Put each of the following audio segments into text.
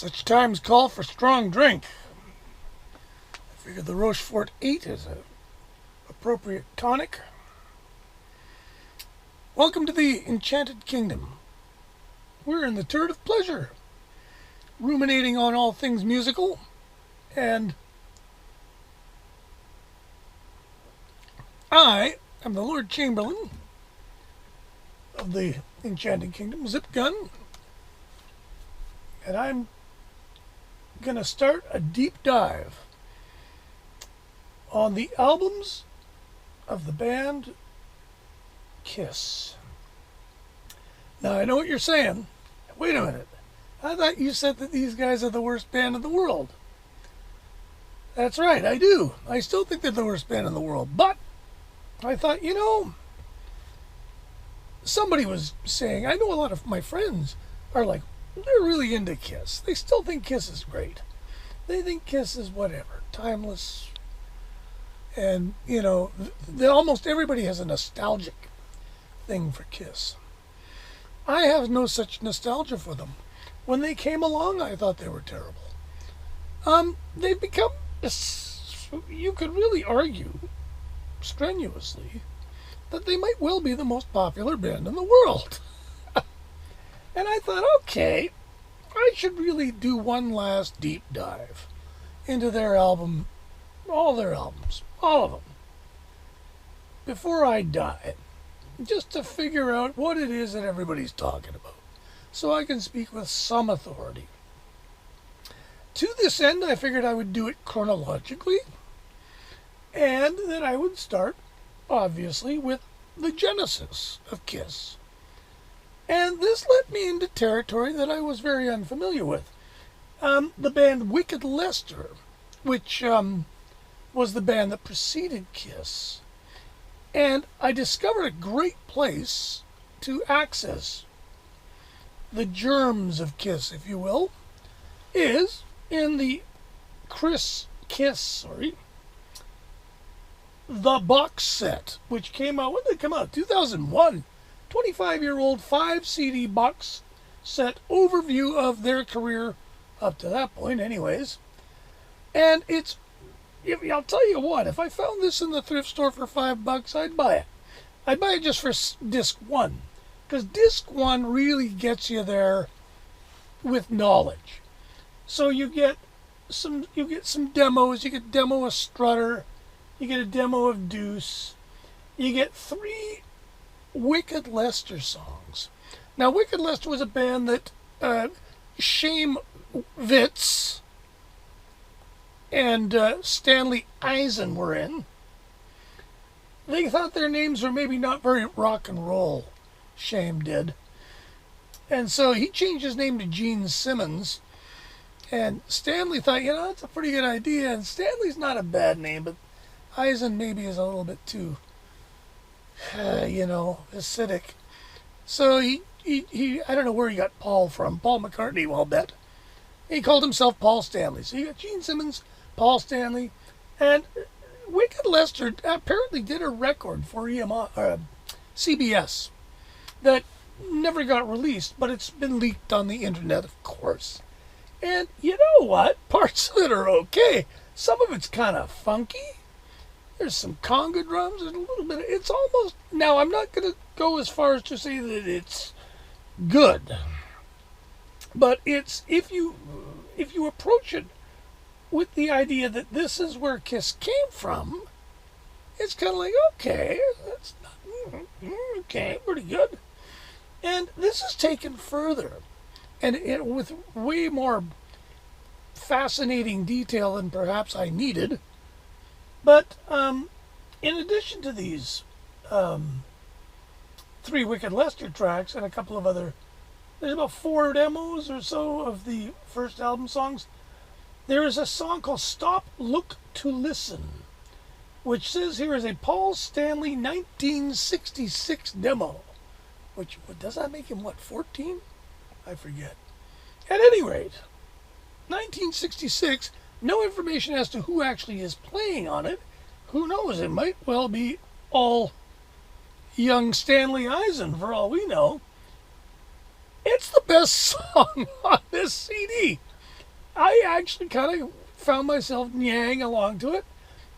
Such times call for strong drink. I figured the Rochefort 8 is an appropriate tonic. Welcome to the Enchanted Kingdom. We're in the turret of pleasure, ruminating on all things musical, and I am the Lord Chamberlain of the Enchanted Kingdom, Zip Gun, and I'm going to start a deep dive on the albums of the band Kiss. Now, I know what you're saying. Wait a minute. I thought you said that these guys are the worst band in the world. That's right, I do. I still think they're the worst band in the world. But I thought, somebody was saying, I know a lot of my friends are like, they're really into Kiss. They still think Kiss is great. They think Kiss is whatever, timeless. And, almost everybody has a nostalgic thing for Kiss. I have no such nostalgia for them. When they came along, I thought they were terrible. They've become, you could really argue strenuously that they might well be the most popular band in the world. And I thought, okay, I should really do one last deep dive into their album, all their albums, all of them, before I die, just to figure out what it is that everybody's talking about, so I can speak with some authority. To this end, I figured I would do it chronologically, and that I would start, obviously, with the genesis of Kiss. And this led me into territory that I was very unfamiliar with. The band Wicked Lester, which was the band that preceded Kiss. And I discovered a great place to access the germs of Kiss, if you will, is in the Kiss, the box set, which came out, when did it come out? 2001. 25-year-old 5-CD box set overview of their career up to that point anyways. And I'll tell you what, if I found this in the thrift store for $5, I'd buy it. I'd buy it just for disc 1. Because disc 1 really gets you there with knowledge. So you get some demos. You get a demo of Strutter. You get a demo of Deuce. You get 3 Wicked Lester songs. Now, Wicked Lester was a band that Shame Vitz and Stanley Eisen were in. They thought their names were maybe not very rock and roll. Shame did. And so he changed his name to Gene Simmons. And Stanley thought, that's a pretty good idea. And Stanley's not a bad name, but Eisen maybe is a little bit too acidic. So he I don't know where he got Paul from. Paul McCartney, I'll bet. He called himself Paul Stanley. So you got Gene Simmons, Paul Stanley, and Wicked Lester apparently did a record for CBS that never got released, but it's been leaked on the internet, of course. And you know what? Parts of it are okay. Some of it's kind of funky. There's some conga drums. There's a little bit. It's almost. Now, I'm not going to go as far as to say that it's good, but it's if you approach it with the idea that this is where Kiss came from, it's kind of like, okay, that's not okay, pretty good. And this is taken further, and with way more fascinating detail than perhaps I needed. But in addition to these 3 Wicked Lester tracks and a couple of other, there's about 4 demos or so of the first album songs. There is a song called Stop, Look to Listen, which says here is a Paul Stanley 1966 demo. Which, does that make him, 14? I forget. At any rate, 1966... no information as to who actually is playing on it. Who knows? It might well be all young Stanley Eisen, for all we know. It's the best song on this CD. I actually kind of found myself yang along to it.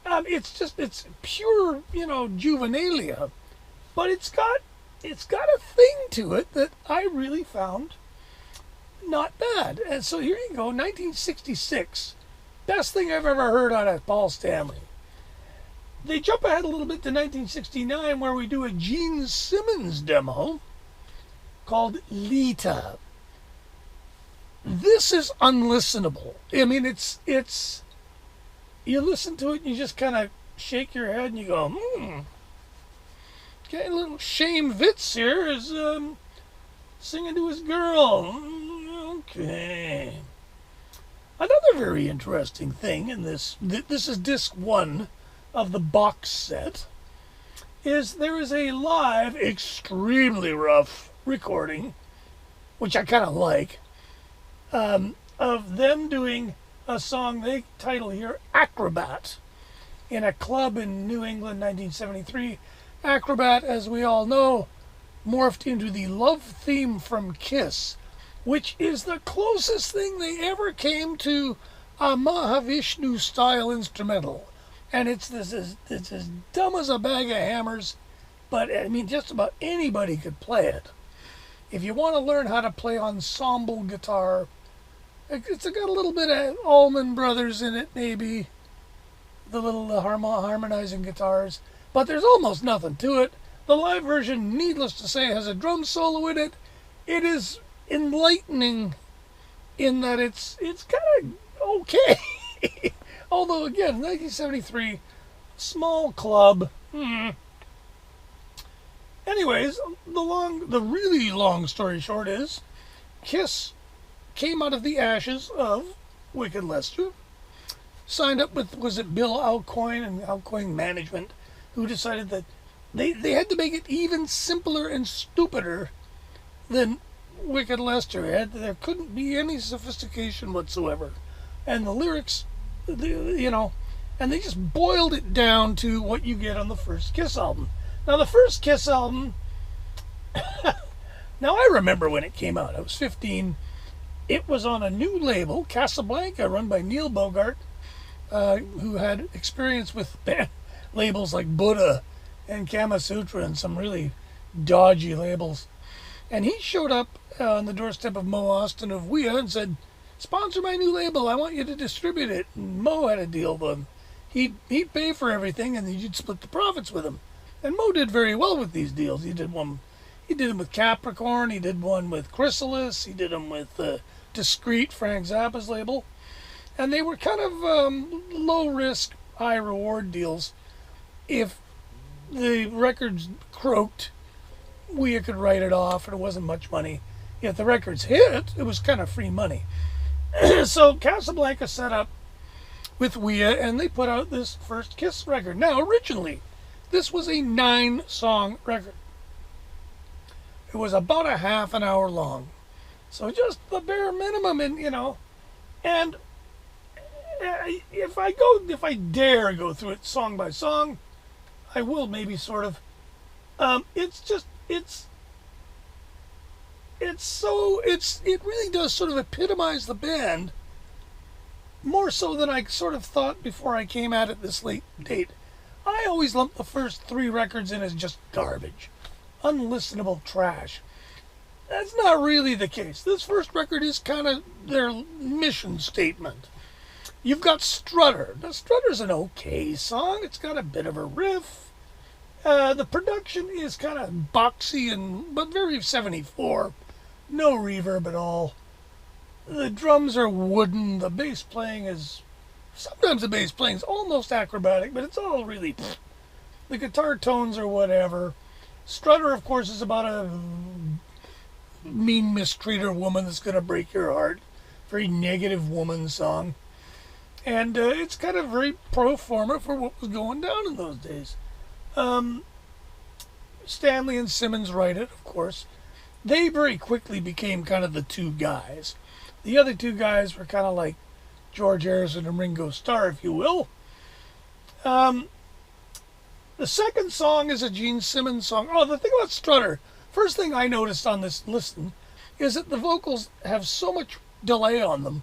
It's pure, juvenilia, but it's got a thing to it that I really found not bad. And so here you go, 1966, best thing I've ever heard out of Paul Stanley. They jump ahead a little bit to 1969, where we do a Gene Simmons demo called Lita. This is unlistenable. I mean, it's you listen to it and you just kind of shake your head and you go, Okay, a little Shane Vitz here is singing to his girl. Okay. Another very interesting thing in this is disc 1 of the box set, is there is a live, extremely rough recording, which I kind of like, of them doing a song they title here Acrobat in a club in New England, 1973. Acrobat, as we all know, morphed into the love theme from Kiss, which is the closest thing they ever came to a Mahavishnu style instrumental. And it's as dumb as a bag of hammers, but I mean, just about anybody could play it. If you want to learn how to play ensemble guitar, it's got a little bit of Allman Brothers in it, maybe, the little harmonizing guitars, but there's almost nothing to it. The live version, needless to say, has a drum solo in it. It is enlightening in that it's kind of okay. Although, again, 1973, small club. Anyways, the really long story short is, Kiss came out of the ashes of Wicked Lester, signed up with, was it Bill Aucoin and Aucoin Management, who decided that they had to make it even simpler and stupider than Wicked Lester. There couldn't be any sophistication whatsoever. And the lyrics, and they just boiled it down to what you get on the first Kiss album. Now, the first Kiss album, now I remember when it came out. I was 15. It was on a new label, Casablanca, run by Neil Bogart, who had experience with labels like Buddha and Kama Sutra and some really dodgy labels. And he showed up on the doorstep of Mo Austin of Wea and said, "Sponsor my new label. I want you to distribute it." And Mo had a deal with him. He'd pay for everything, and then you'd split the profits with him. And Mo did very well with these deals. He did them with Capricorn. He did one with Chrysalis. He did them with Discreet, Frank Zappa's label. And they were kind of low risk, high reward deals. If the records croaked, we could write it off, and it wasn't much money. If the records hit, it was kind of free money. So Casablanca set up with Wea, and they put out this first Kiss record. Now, originally, this was a 9-song record. It was about a half an hour long. So just the bare minimum, and if I dare go through it song by song, I will, maybe, sort of. It really does sort of epitomize the band, more so than I sort of thought before I came at it this late date. I always lumped the first 3 records in as just garbage, unlistenable trash. That's not really the case. This first record is kind of their mission statement. You've got Strutter. Now, Strutter's an okay song. It's got a bit of a riff. The production is kind of boxy but very 74. No reverb at all. The drums are wooden. The bass playing is... Sometimes the bass playing is almost acrobatic, but it's all really... The guitar tones are whatever. Strutter, of course, is about a mean mistreater woman that's going to break your heart. Very negative woman song. And it's kind of very pro forma for what was going down in those days. Stanley and Simmons write it, of course. They very quickly became kind of the 2 guys. The other 2 guys were kind of like George Harrison and Ringo Starr, if you will. The second song is a Gene Simmons song. Oh, the thing about Strutter, first thing I noticed on this listen is that the vocals have so much delay on them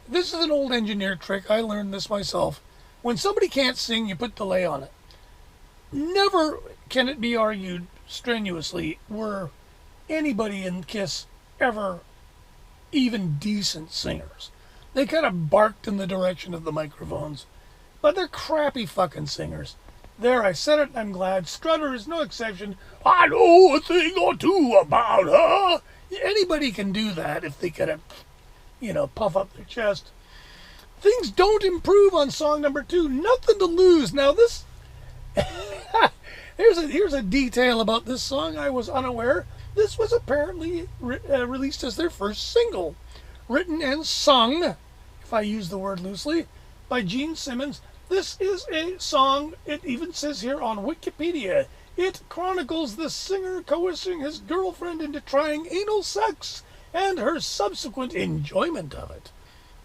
This is an old engineer trick. I learned this myself. When somebody can't sing, you put delay on it. Never can it be argued strenuously were anybody in Kiss ever even decent singers. They kind of barked in the direction of the microphones, but they're crappy fucking singers. There, I said it, and I'm glad. Strutter is no exception. I know a thing or two about her. Anybody can do that if they kind of, puff up their chest. Things don't improve on song number 2. Nothing to lose. Now this, here's a detail about this song I was unaware. This was apparently released as their first single, written and sung, if I use the word loosely, by Gene Simmons. This is a song, it even says here on Wikipedia, it chronicles the singer coercing his girlfriend into trying anal sex and her subsequent enjoyment of it.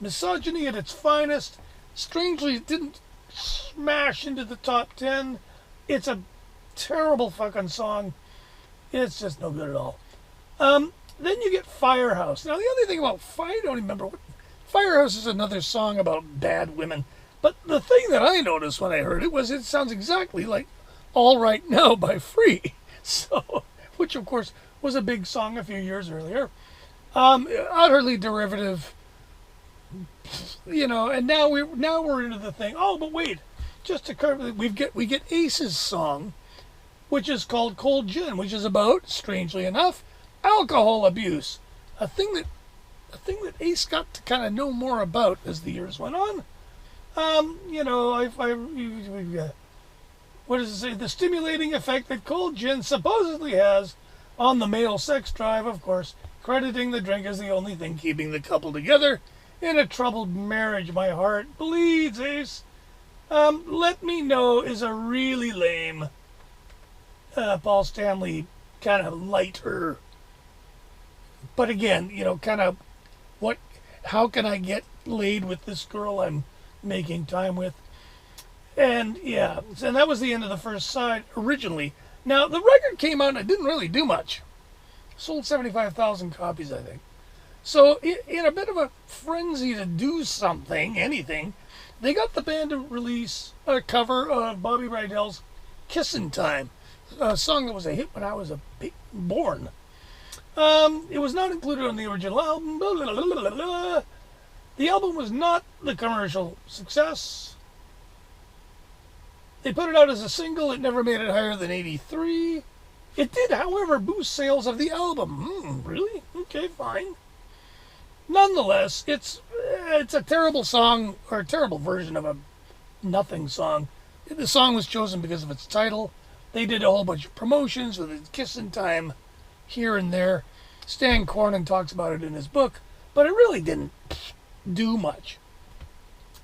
Misogyny at its finest. Strangely, it didn't smash into the top 10. It's a terrible fucking song. It's just no good at all. Then you get Firehouse. Now, the other thing about I don't remember what Firehouse is another song about bad women. But the thing that I noticed when I heard it was it sounds exactly like All Right Now by Free. So, which of course was a big song a few years earlier. Utterly derivative, and now we're into the thing. Oh, but wait, just to cover, we get Ace's song, which is called Cold Gin, which is about, strangely enough, alcohol abuse. A thing that Ace got to kind of know more about as the years went on. What does it say? The stimulating effect that cold gin supposedly has on the male sex drive, of course, crediting the drink as the only thing keeping the couple together in a troubled marriage. My heart bleeds, Ace. Let Me Know is a really lame Paul Stanley kind of lighter. But again, kind of how can I get laid with this girl I'm making time with? And yeah, and that was the end of the first side originally. Now, the record came out and it didn't really do much. Sold 75,000 copies, I think. So, in a bit of a frenzy to do something, anything, they got the band to release a cover of Bobby Rydell's Kissin' Time, a song that was a hit when I was born. It was not included on the original album. Blah, blah, blah, blah, blah. The album was not the commercial success. They put it out as a single. It never made it higher than 83. It did, however, boost sales of the album. Really? Okay, fine. Nonetheless, it's a terrible song, or a terrible version of a nothing song. The song was chosen because of its title. They did a whole bunch of promotions with it, Kissin' Time here and there. Stan Cornon talks about it in his book, but it really didn't do much.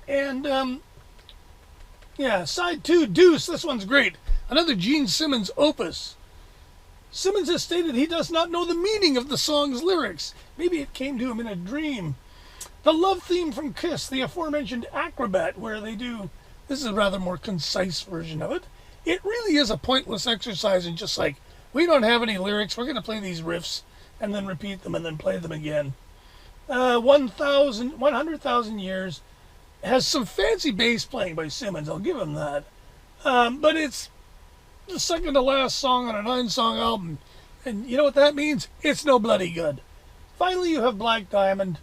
And, side 2, Deuce. This one's great. Another Gene Simmons opus. Simmons has stated he does not know the meaning of the song's lyrics. Maybe it came to him in a dream. The love theme from Kiss, the aforementioned Acrobat, where they do, this is a rather more concise version of it. It really is a pointless exercise in just like, we don't have any lyrics, we're going to play these riffs, and then repeat them, and then play them again. 100,000 Years has some fancy bass playing by Simmons, I'll give him that. But it's the second to last song on a 9-song album. And you know what that means? It's no bloody good. Finally, you have Black Diamond,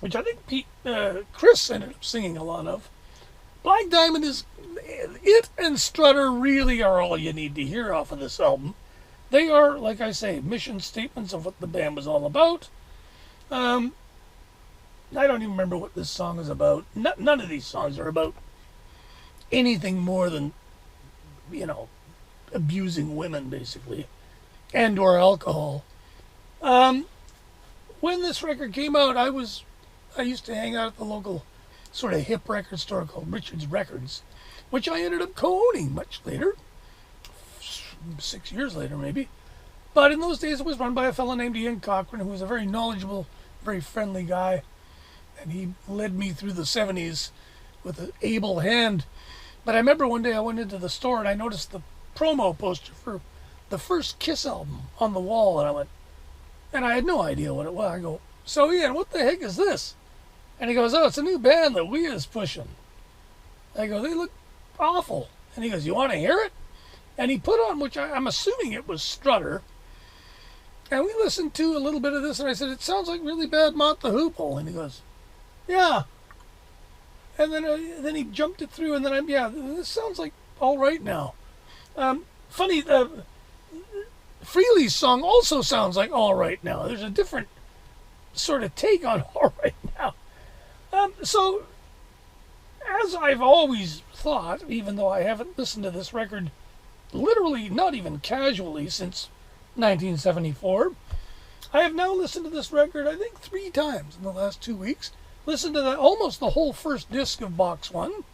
which I think Chris ended up singing a lot of. Black Diamond is... It and Strutter really are all you need to hear off of this album. They are, like I say, mission statements of what the band was all about. I don't even remember what this song is about. None of these songs are about anything more than, abusing women, basically, and or alcohol. When this record came out, I used to hang out at the local sort of hip record store called Richard's Records, which I ended up co-owning much later, 6 years later maybe. But in those days it was run by a fellow named Ian Cochran, who was a very knowledgeable, very friendly guy, and he led me through the 70s with an able hand. But I remember one day I went into the store and I noticed the promo poster for the first Kiss album on the wall, and I had no idea what it was. I go, So Ian, what the heck is this? And he goes, oh, it's a new band that we is pushing. I go, they look awful. And he goes, you want to hear it? And he put on, which I'm assuming it was Strutter. And we listened to a little bit of this, and I said, it sounds like really bad Mott the Hoople. And he goes, yeah. And then he jumped it through, and then this sounds like all right now. Funny, Freely's song also sounds like all right now. There's a different sort of take on all right now. So, as I've always thought, even though I haven't listened to this record literally, not even casually, since 1974, I have now listened to this record, I think, 3 times in the last 2 weeks. Listened to almost the whole first disc of Box 1,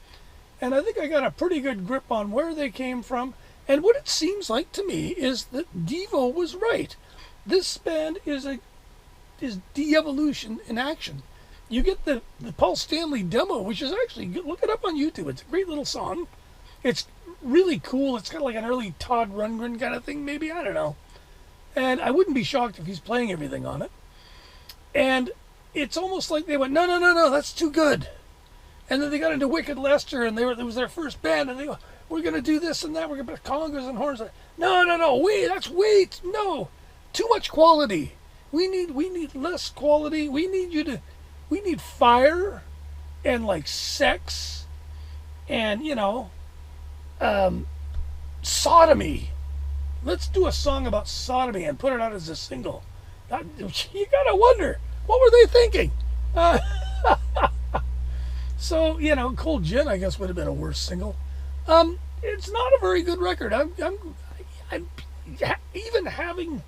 and I think I got a pretty good grip on where they came from. And what it seems like to me is that Devo was right. This band is de-evolution in action. You get the Paul Stanley demo, which is actually, look it up on YouTube. It's a great little song. It's really cool. It's kind of like an early Todd Rundgren kind of thing, maybe. I don't know. And I wouldn't be shocked if he's playing everything on it. And it's almost like they went, no, that's too good. And then they got into Wicked Lester, and it was their first band, and they go, we're going to do this and that. We're going to put congas and horns. No, wait, no. Too much quality. We need less quality. We need fire and like sex and, sodomy. Let's do a song about sodomy and put it out as a single. You gotta wonder, what were they thinking? So, Cold Gin, I guess, would have been a worse single. It's not a very good record. I'm even having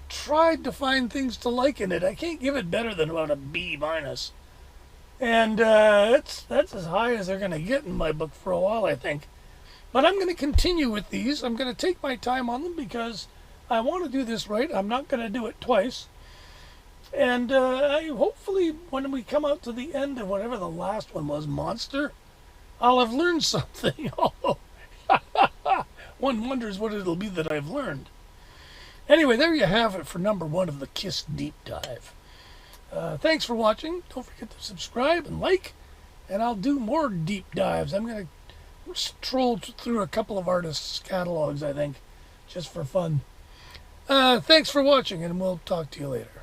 tried to find things to like in it, I can't give it better than about a B-. And that's as high as they're going to get in my book for a while, I think. But I'm going to continue with these. I'm going to take my time on them because I want to do this right. I'm not going to do it twice. And hopefully when we come out to the end of whatever the last one was, Monster, I'll have learned something. One wonders what it'll be that I've learned. Anyway, there you have it for number 1 of the Kiss Deep Dive. Thanks for watching. Don't forget to subscribe and like, and I'll do more deep dives. I'm going to troll through a couple of artists' catalogs, I think, just for fun. Thanks for watching, and we'll talk to you later.